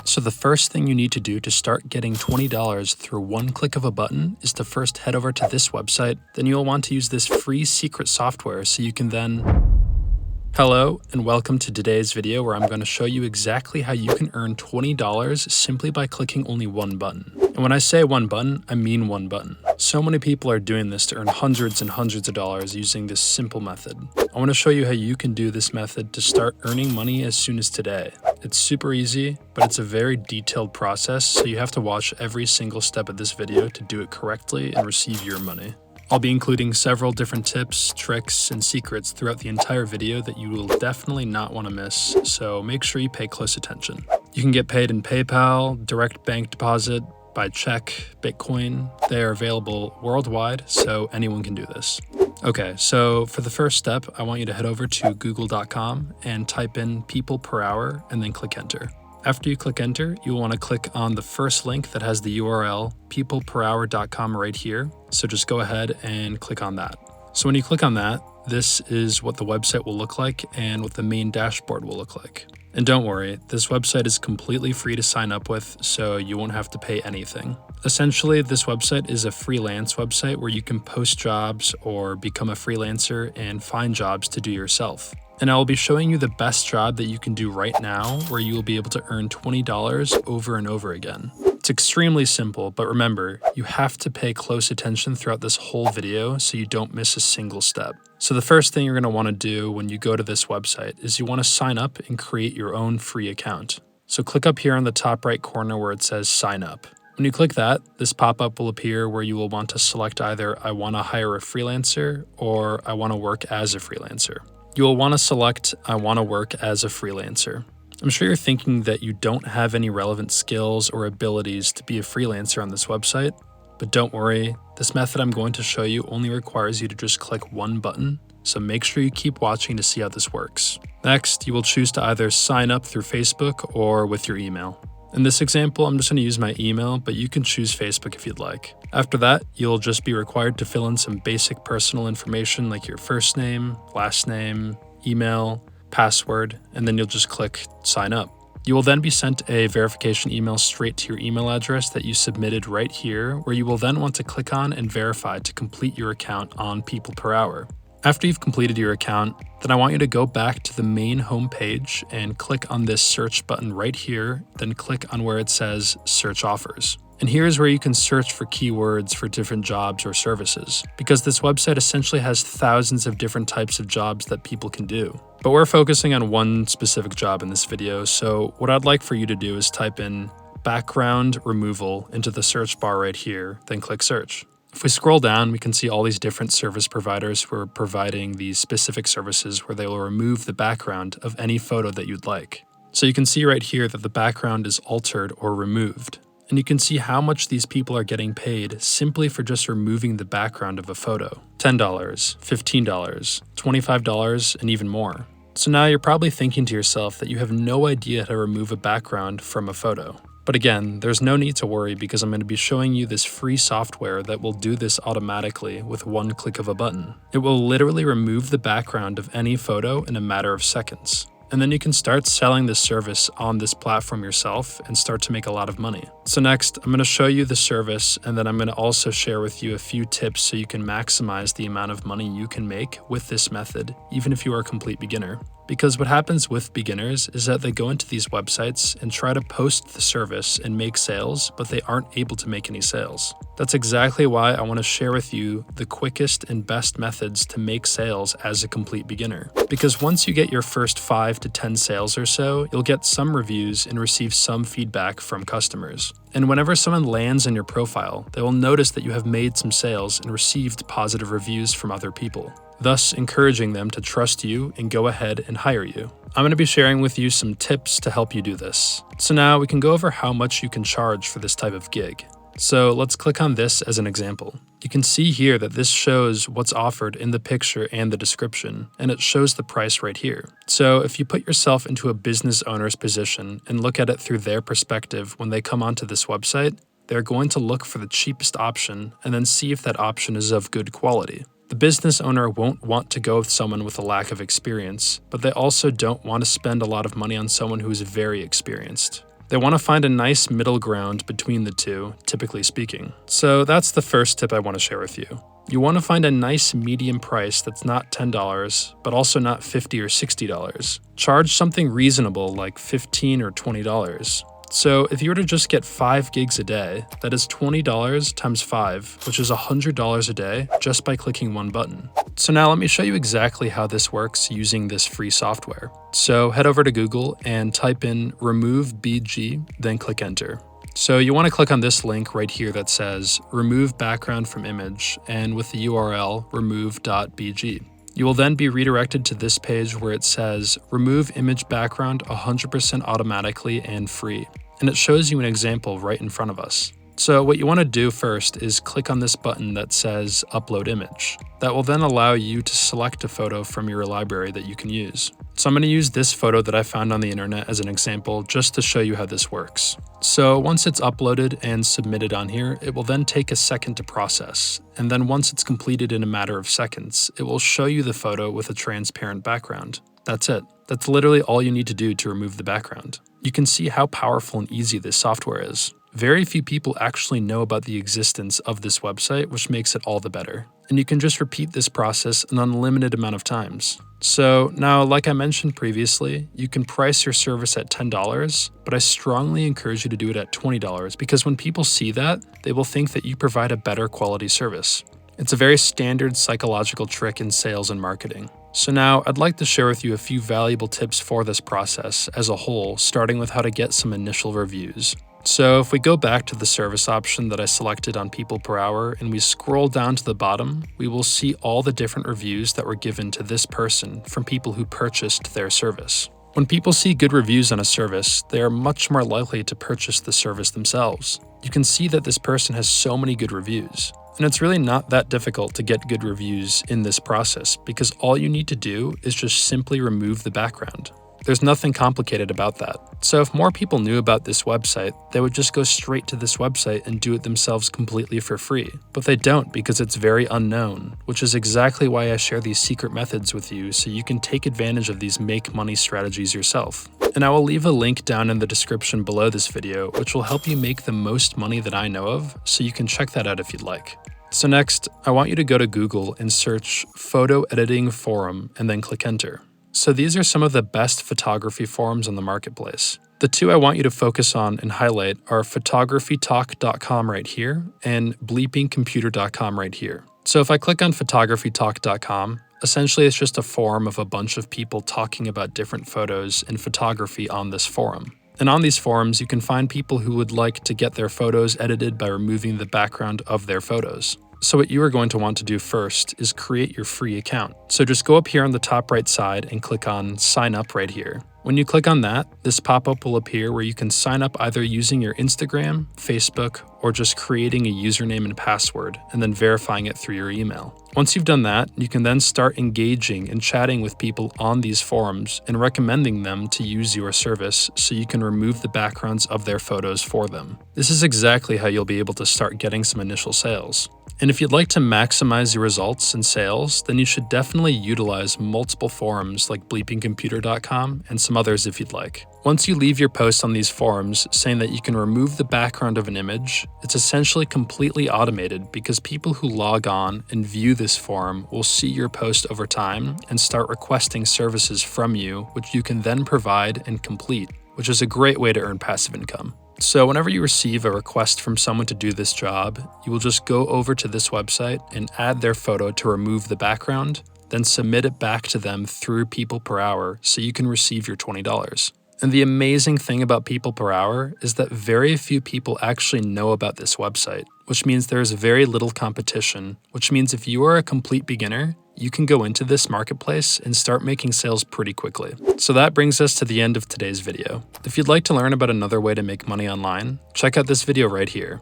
So the first thing you need to do to start getting $20 through one click of a button is to first head over to this website. Then you'll want to use this free secret software so you can then... Hello and welcome to today's video where I'm going to show you exactly how you can earn $20 simply by clicking only one button. And when I say one button, I mean one button. So many people are doing this to earn hundreds and hundreds of dollars using this simple method. I want to show you how you can do this method to start earning money as soon as today. It's super easy, but it's a very detailed process, so you have to watch every single step of this video to do it correctly and receive your money. I'll be including several different tips, tricks, and secrets throughout the entire video that you will definitely not want to miss, so make sure you pay close attention. You can get paid in PayPal, direct bank deposit, by check, Bitcoin. They are available worldwide, so anyone can do this. Okay, so for the first step, I want you to head over to google.com and type in people per hour and then click enter. After you click enter, you'll want to click on the first link that has the URL peopleperhour.com right here. So just go ahead and click on that. So when you click on that, this is what the website will look like and what the main dashboard will look like. And don't worry, this website is completely free to sign up with, so you won't have to pay anything. Essentially, this website is a freelance website where you can post jobs or become a freelancer and find jobs to do yourself. And I will be showing you the best job that you can do right now where you will be able to earn $20 over and over again. It's extremely simple, but remember, you have to pay close attention throughout this whole video so you don't miss a single step. So the first thing you're going to want to do when you go to this website is you want to sign up and create your own free account. So click up here on the top right corner where it says sign up. When you click that, this pop-up will appear where you will want to select either I want to hire a freelancer or I want to work as a freelancer. You will want to select I want to work as a freelancer. I'm sure you're thinking that you don't have any relevant skills or abilities to be a freelancer on this website, but don't worry, this method I'm going to show you only requires you to just click one button, so make sure you keep watching to see how this works. Next, you will choose to either sign up through Facebook or with your email. In this example, I'm just going to use my email, but you can choose Facebook if you'd like. After that, you'll just be required to fill in some basic personal information like your first name, last name, email, password, and then you'll just click sign up. You will then be sent a verification email straight to your email address that you submitted right here, where you will then want to click on and verify to complete your account on People Per Hour. After you've completed your account, then I want you to go back to the main home page and click on this search button right here, then click on where it says search offers. And here's where you can search for keywords for different jobs or services, because this website essentially has thousands of different types of jobs that people can do. But we're focusing on one specific job in this video, so what I'd like for you to do is type in background removal into the search bar right here, then click search. If we scroll down, we can see all these different service providers who are providing these specific services where they will remove the background of any photo that you'd like. So you can see right here that the background is altered or removed. And you can see how much these people are getting paid simply for just removing the background of a photo. $10, $15, $25, and even more. So now you're probably thinking to yourself that you have no idea how to remove a background from a photo. But again, there's no need to worry because I'm going to be showing you this free software that will do this automatically with one click of a button. It will literally remove the background of any photo in a matter of seconds. And then you can start selling this service on this platform yourself and start to make a lot of money. So next, I'm going to show you the service, and then I'm going to also share with you a few tips so you can maximize the amount of money you can make with this method, even if you are a complete beginner. Because what happens with beginners is that they go into these websites and try to post the service and make sales, but they aren't able to make any sales. That's exactly why I want to share with you the quickest and best methods to make sales as a complete beginner. Because once you get your first 5 to 10 sales or so, you'll get some reviews and receive some feedback from customers. And whenever someone lands in your profile, they will notice that you have made some sales and received positive reviews from other people, thus encouraging them to trust you and go ahead and hire you. I'm going to be sharing with you some tips to help you do this. So now we can go over how much you can charge for this type of gig. So let's click on this as an example. You can see here that this shows what's offered in the picture and the description, and it shows the price right here. So if you put yourself into a business owner's position and look at it through their perspective when they come onto this website, they're going to look for the cheapest option and then see if that option is of good quality. The business owner won't want to go with someone with a lack of experience, but they also don't want to spend a lot of money on someone who is very experienced. They want to find a nice middle ground between the two, typically speaking. So that's the first tip I want to share with you. You want to find a nice medium price that's not $10, but also not $50 or $60. Charge something reasonable like $15 or $20. So if you were to just get 5 gigs a day, that is $20 times 5, which is $100 a day just by clicking one button. So now let me show you exactly how this works using this free software. So head over to Google and type in remove BG, then click enter. So you want to click on this link right here that says remove background from image, and with the URL remove.bg. You will then be redirected to this page where it says remove image background 100% automatically and free. And it shows you an example right in front of us. So what you want to do first is click on this button that says upload image. That will then allow you to select a photo from your library that you can use. So I'm going to use this photo that I found on the internet as an example just to show you how this works. So once it's uploaded and submitted on here, it will then take a second to process. And then once it's completed in a matter of seconds, it will show you the photo with a transparent background. That's it. That's literally all you need to do to remove the background. You can see how powerful and easy this software is. Very few people actually know about the existence of this website, which makes it all the better. And you can just repeat this process an unlimited amount of times. So now, like I mentioned previously, you can price your service at $10, but I strongly encourage you to do it at $20 because when people see that, they will think that you provide a better quality service. It's a very standard psychological trick in sales and marketing. So now I'd like to share with you a few valuable tips for this process as a whole, starting with how to get some initial reviews. So if we go back to the service option that I selected on people per hour and we scroll down to the bottom, we will see all the different reviews that were given to this person from people who purchased their service. When people see good reviews on a service, they are much more likely to purchase the service themselves. You can see that this person has so many good reviews. And it's really not that difficult to get good reviews in this process because all you need to do is just simply remove the background. There's nothing complicated about that. So if more people knew about this website, they would just go straight to this website and do it themselves completely for free. But they don't because it's very unknown, which is exactly why I share these secret methods with you so you can take advantage of these make money strategies yourself. And I will leave a link down in the description below this video, which will help you make the most money that I know of, so you can check that out if you'd like. So next, I want you to go to Google and search photo editing forum and then click enter. So these are some of the best photography forums on the marketplace. The two I want you to focus on and highlight are photographytalk.com right here and bleepingcomputer.com right here. So if I click on photographytalk.com, essentially it's just a forum of a bunch of people talking about different photos and photography on this forum. And on these forums, you can find people who would like to get their photos edited by removing the background of their photos. So what you are going to want to do first is create your free account. So just go up here on the top right side and click on sign up right here. When you click on that, this pop-up will appear where you can sign up either using your Instagram, Facebook, or just creating a username and password and then verifying it through your email. Once you've done that, you can then start engaging and chatting with people on these forums and recommending them to use your service so you can remove the backgrounds of their photos for them. This is exactly how you'll be able to start getting some initial sales. And if you'd like to maximize your results and sales, then you should definitely utilize multiple forums like bleepingcomputer.com and some others if you'd like. Once you leave your post on these forums saying that you can remove the background of an image, it's essentially completely automated because people who log on and view this forum will see your post over time and start requesting services from you, which you can then provide and complete, which is a great way to earn passive income. So whenever you receive a request from someone to do this job, you will just go over to this website and add their photo to remove the background, then submit it back to them through people per hour so you can receive your $20. And the amazing thing about people per hour is that very few people actually know about this website, which means there is very little competition, which means if you are a complete beginner, you can go into this marketplace and start making sales pretty quickly. So that brings us to the end of today's video. If you'd like to learn about another way to make money online, check out this video right here.